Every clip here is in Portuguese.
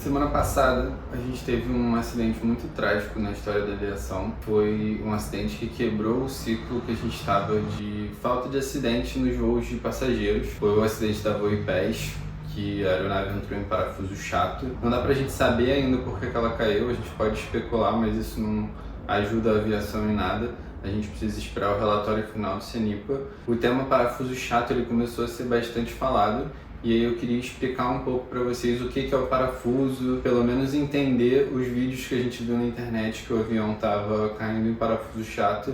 Semana passada a gente teve um acidente muito trágico na história da aviação. Foi um acidente que quebrou o ciclo que a gente estava de falta de acidente nos voos de passageiros. Foi o acidente da VoiPass, que a aeronave entrou em parafuso chato. Não dá pra gente saber ainda por que ela caiu, a gente pode especular, mas isso não ajuda a aviação em nada. A gente precisa esperar o relatório final do CENIPA. O tema parafuso chato ele começou a ser bastante falado. E aí eu queria explicar um pouco para vocês o que é o parafuso, pelo menos entender os vídeos que a gente viu na internet que o avião estava caindo em parafuso chato.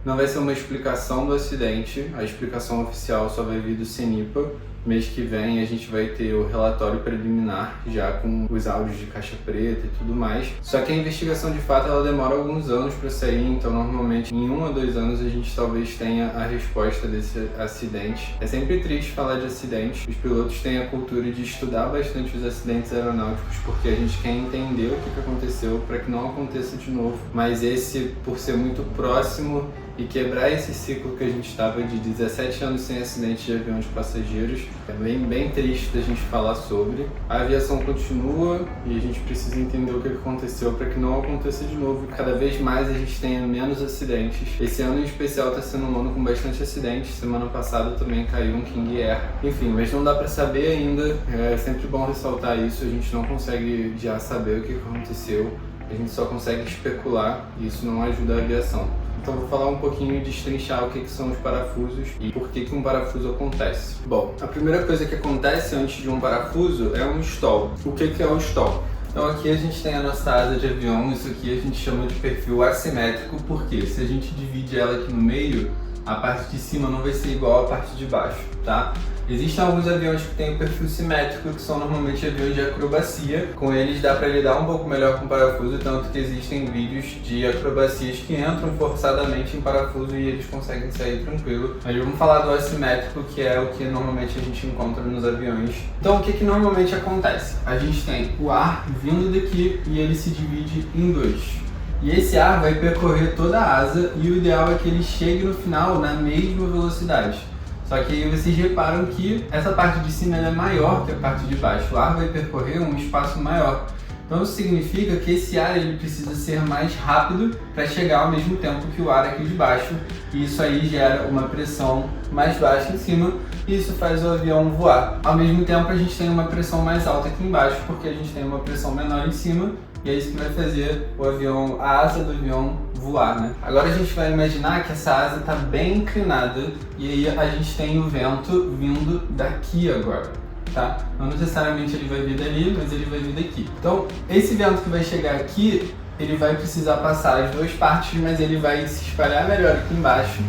Não vai ser uma explicação do acidente, a explicação oficial só vai vir do CENIPA. Mês que vem a gente vai ter o relatório preliminar, já com os áudios de caixa preta e tudo mais. Só que a investigação de fato ela demora alguns anos para sair, então normalmente em 1 ou 2 anos a gente talvez tenha a resposta desse acidente. É sempre triste falar de acidentes, os pilotos têm a cultura de estudar bastante os acidentes aeronáuticos porque a gente quer entender o que aconteceu para que não aconteça de novo. Mas esse, por ser muito próximo e quebrar esse ciclo que a gente estava de 17 anos sem acidente de avião de passageiros, é bem triste da gente falar sobre. A aviação continua e a gente precisa entender o que aconteceu para que não aconteça de novo. Cada vez mais a gente tenha menos acidentes. Esse ano em especial está sendo um ano com bastante acidentes. Semana passada também caiu um King Air. Enfim, mas não dá para saber ainda. É sempre bom ressaltar isso. A gente não consegue já saber o que aconteceu. A gente só consegue especular e isso não ajuda a aviação. Então vou falar um pouquinho e destrinchar o que são os parafusos e por que um parafuso acontece. Bom, a primeira coisa que acontece antes de um parafuso é um stall. O que é o stall? Então aqui a gente tem a nossa asa de avião, isso aqui a gente chama de perfil assimétrico, porque se a gente divide ela aqui no meio, a parte de cima não vai ser igual à parte de baixo, tá? Existem alguns aviões que têm o perfil simétrico, que são normalmente aviões de acrobacia. Com eles dá para lidar um pouco melhor com o parafuso, tanto que existem vídeos de acrobacias que entram forçadamente em parafuso e eles conseguem sair tranquilo. Mas vamos falar do assimétrico, que é o que normalmente a gente encontra nos aviões. Então o que normalmente acontece? A gente tem o ar vindo daqui e ele se divide em dois. E esse ar vai percorrer toda a asa e o ideal é que ele chegue no final na mesma velocidade. Só que aí vocês reparam que essa parte de cima ela é maior que a parte de baixo. O ar vai percorrer um espaço maior. Então isso significa que esse ar ele precisa ser mais rápido para chegar ao mesmo tempo que o ar aqui de baixo. E isso aí gera uma pressão mais baixa em cima e isso faz o avião voar. Ao mesmo tempo a gente tem uma pressão mais alta aqui embaixo porque a gente tem uma pressão menor em cima. E é isso que vai fazer o avião, a asa do avião voar, né? Agora a gente vai imaginar que essa asa está bem inclinada e aí a gente tem o vento vindo daqui agora, tá? Não necessariamente ele vai vir dali, mas ele vai vir daqui. Então, esse vento que vai chegar aqui, ele vai precisar passar as duas partes, mas ele vai se espalhar melhor aqui embaixo.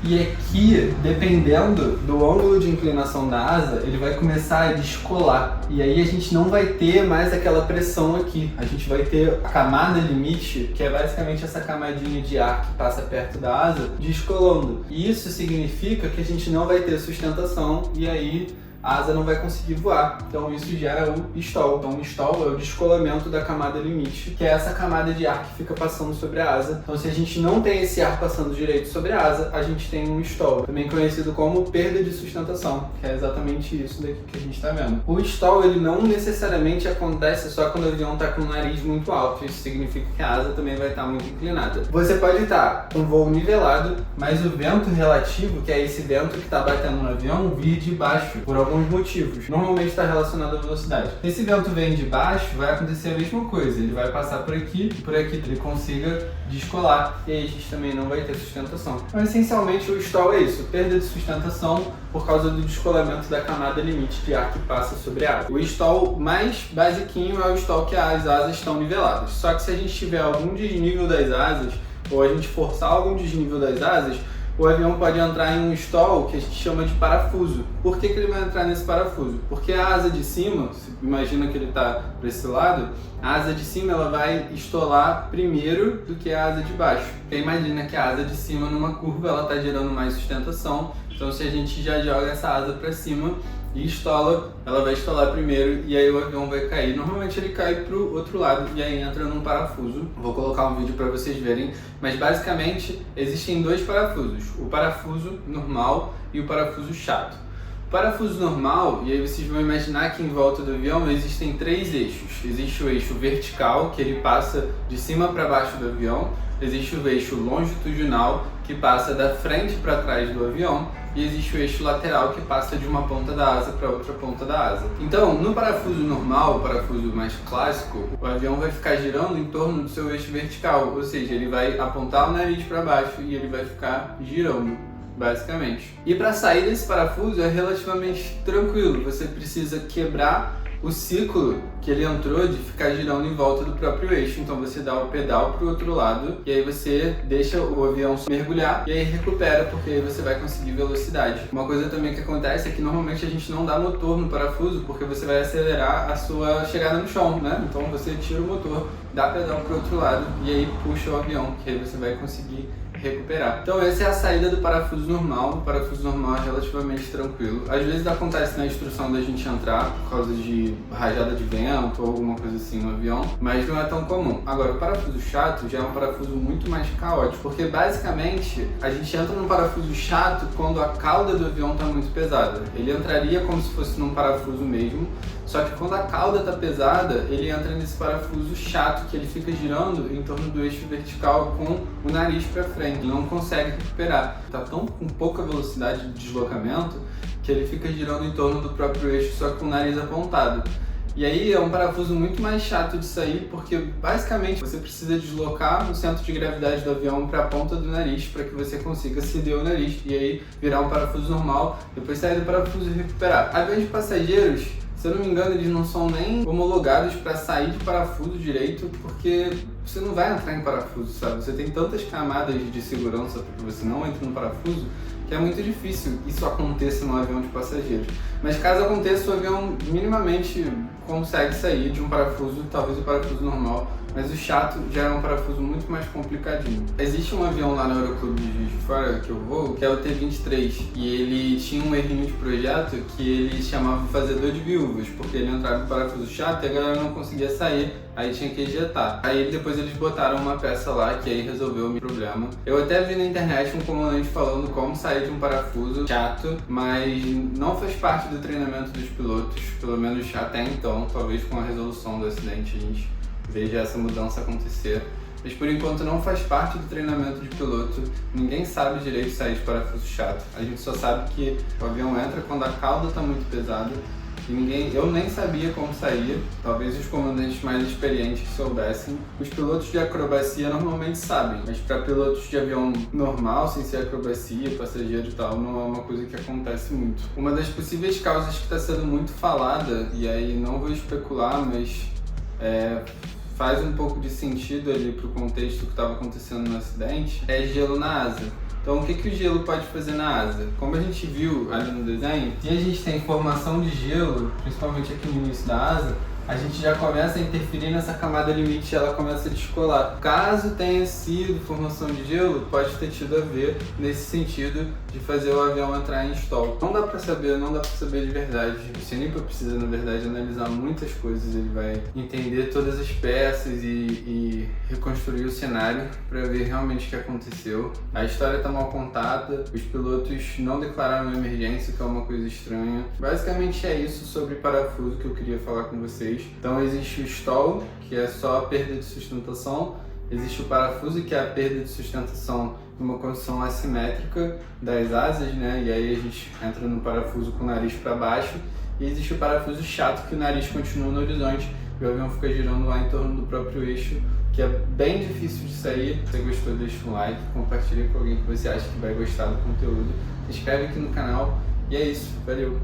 E aqui, dependendo do ângulo de inclinação da asa, ele vai começar a descolar. E aí a gente não vai ter mais aquela pressão aqui. A gente vai ter a camada limite, que é basicamente essa camadinha de ar que passa perto da asa, descolando. E isso significa que a gente não vai ter sustentação e aí a asa não vai conseguir voar. Então isso gera o stall. Então o stall é o descolamento da camada limite, que é essa camada de ar que fica passando sobre a asa. Então se a gente não tem esse ar passando direito sobre a asa, a gente tem um stall, também conhecido como perda de sustentação, que é exatamente isso daqui que a gente está vendo. O stall ele não necessariamente acontece só quando o avião está com o nariz muito alto. Isso significa que a asa também vai estar muito inclinada. Você pode estar com o voo nivelado, mas o vento relativo, que é esse vento que está batendo no avião, vir de baixo por alguns motivos. Normalmente está relacionado à velocidade. Se esse vento vem de baixo, vai acontecer a mesma coisa. Ele vai passar por aqui e por aqui ele consiga descolar. E aí a gente também não vai ter sustentação. Então, essencialmente, o stall é isso. Perda de sustentação por causa do descolamento da camada limite de ar que passa sobre a asa. O stall mais basiquinho é o stall que as asas estão niveladas. Só que se a gente tiver algum desnível das asas, ou a gente forçar algum desnível das asas, o avião pode entrar em um stall que a gente chama de parafuso. Por que ele vai entrar nesse parafuso? Porque a asa de cima, imagina que ele está para esse lado, a asa de cima ela vai estolar primeiro do que a asa de baixo. Porque imagina que a asa de cima numa curva ela está gerando mais sustentação, então se a gente já joga essa asa para cima e estola, ela vai estolar primeiro e aí o avião vai cair. Normalmente ele cai pro outro lado e aí entra num parafuso. Vou colocar um vídeo para vocês verem, mas basicamente existem dois parafusos. O parafuso normal e o parafuso chato. O parafuso normal, e aí vocês vão imaginar que em volta do avião existem 3 eixos. Existe o eixo vertical, que ele passa de cima para baixo do avião. Existe o eixo longitudinal, que passa da frente para trás do avião. E existe o eixo lateral, que passa de uma ponta da asa para outra ponta da asa. Então, no parafuso normal, o parafuso mais clássico, o avião vai ficar girando em torno do seu eixo vertical, ou seja, ele vai apontar o nariz para baixo e ele vai ficar girando, basicamente. E para sair desse parafuso é relativamente tranquilo, você precisa quebrar o ciclo que ele entrou de ficar girando em volta do próprio eixo. Então você dá o pedal para o outro lado e aí você deixa o avião mergulhar e aí recupera, porque aí você vai conseguir velocidade. Uma coisa também que acontece é que normalmente a gente não dá motor no parafuso porque você vai acelerar a sua chegada no chão, né? Então você tira o motor, dá pedal para o outro lado e aí puxa o avião, que aí você vai conseguir recuperar. Então essa é a saída do parafuso normal. O parafuso normal é relativamente tranquilo. Às vezes acontece na instrução da gente entrar por causa de rajada de vento ou alguma coisa assim no avião, mas não é tão comum. Agora, o parafuso chato já é um parafuso muito mais caótico, porque basicamente a gente entra num parafuso chato quando a cauda do avião está muito pesada. Ele entraria como se fosse num parafuso mesmo, só que quando a cauda está pesada, ele entra nesse parafuso chato, que ele fica girando em torno do eixo vertical com o nariz para frente. Ele não consegue recuperar. Está tão com pouca velocidade de deslocamento que ele fica girando em torno do próprio eixo, só com o nariz apontado. E aí é um parafuso muito mais chato de sair, porque basicamente você precisa deslocar o centro de gravidade do avião para a ponta do nariz para que você consiga ceder o nariz e aí virar um parafuso normal, depois sair do parafuso e recuperar. Aviões de passageiros, se eu não me engano, eles não são nem homologados para sair de parafuso direito, porque você não vai entrar em parafuso, sabe? Você tem tantas camadas de segurança para que você não entre no parafuso, que é muito difícil isso aconteça num avião de passageiros. Mas caso aconteça, o avião minimamente consegue sair de um parafuso, talvez o parafuso normal, mas o chato já é um parafuso muito mais complicadinho. Existe um avião lá no Aeroclube de Juiz de Fora que eu vou, que é o T-23, e ele tinha um errinho de projeto que ele chamava fazedor de viúvas, porque ele entrava no parafuso chato e a galera não conseguia sair, aí tinha que ejetar. Aí depois eles botaram uma peça lá que aí resolveu o problema. Eu até vi na internet um comandante falando como sair de um parafuso chato, mas não faz parte do treinamento dos pilotos, pelo menos até então. Talvez com a resolução do acidente a gente veja essa mudança acontecer. Mas por enquanto não faz parte do treinamento de piloto, ninguém sabe direito sair de parafuso chato. A gente só sabe que o avião entra quando a cauda está muito pesada e eu nem sabia como sair, talvez os comandantes mais experientes soubessem. Os pilotos de acrobacia normalmente sabem, mas para pilotos de avião normal, sem ser acrobacia, passageiro e tal, não é uma coisa que acontece muito. Uma das possíveis causas que está sendo muito falada, e aí não vou especular, mas faz um pouco de sentido ali para o contexto que estava acontecendo no acidente, é gelo na asa. Então o que o gelo pode fazer na asa? Como a gente viu ali no desenho, se a gente tem formação de gelo, principalmente aqui no início da asa, a gente já começa a interferir nessa camada limite e ela começa a descolar. Caso tenha sido formação de gelo, pode ter tido a ver nesse sentido de fazer o avião entrar em stall. Não dá pra saber de verdade. O CENIPA precisa, na verdade, analisar muitas coisas. Ele vai entender todas as peças e reconstruir o cenário para ver realmente o que aconteceu. A história está mal contada, os pilotos não declararam emergência, que é uma coisa estranha. Basicamente é isso sobre parafuso que eu queria falar com vocês. Então existe o stall, que é só a perda de sustentação. Existe o parafuso, que é a perda de sustentação numa condição assimétrica das asas, né? E aí a gente entra no parafuso com o nariz para baixo. E existe o parafuso chato, que o nariz continua no horizonte e o avião fica girando lá em torno do próprio eixo, que é bem difícil de sair. Se você gostou, deixa um like, compartilha com alguém que você acha que vai gostar do conteúdo. Se inscreve aqui no canal e é isso. Valeu!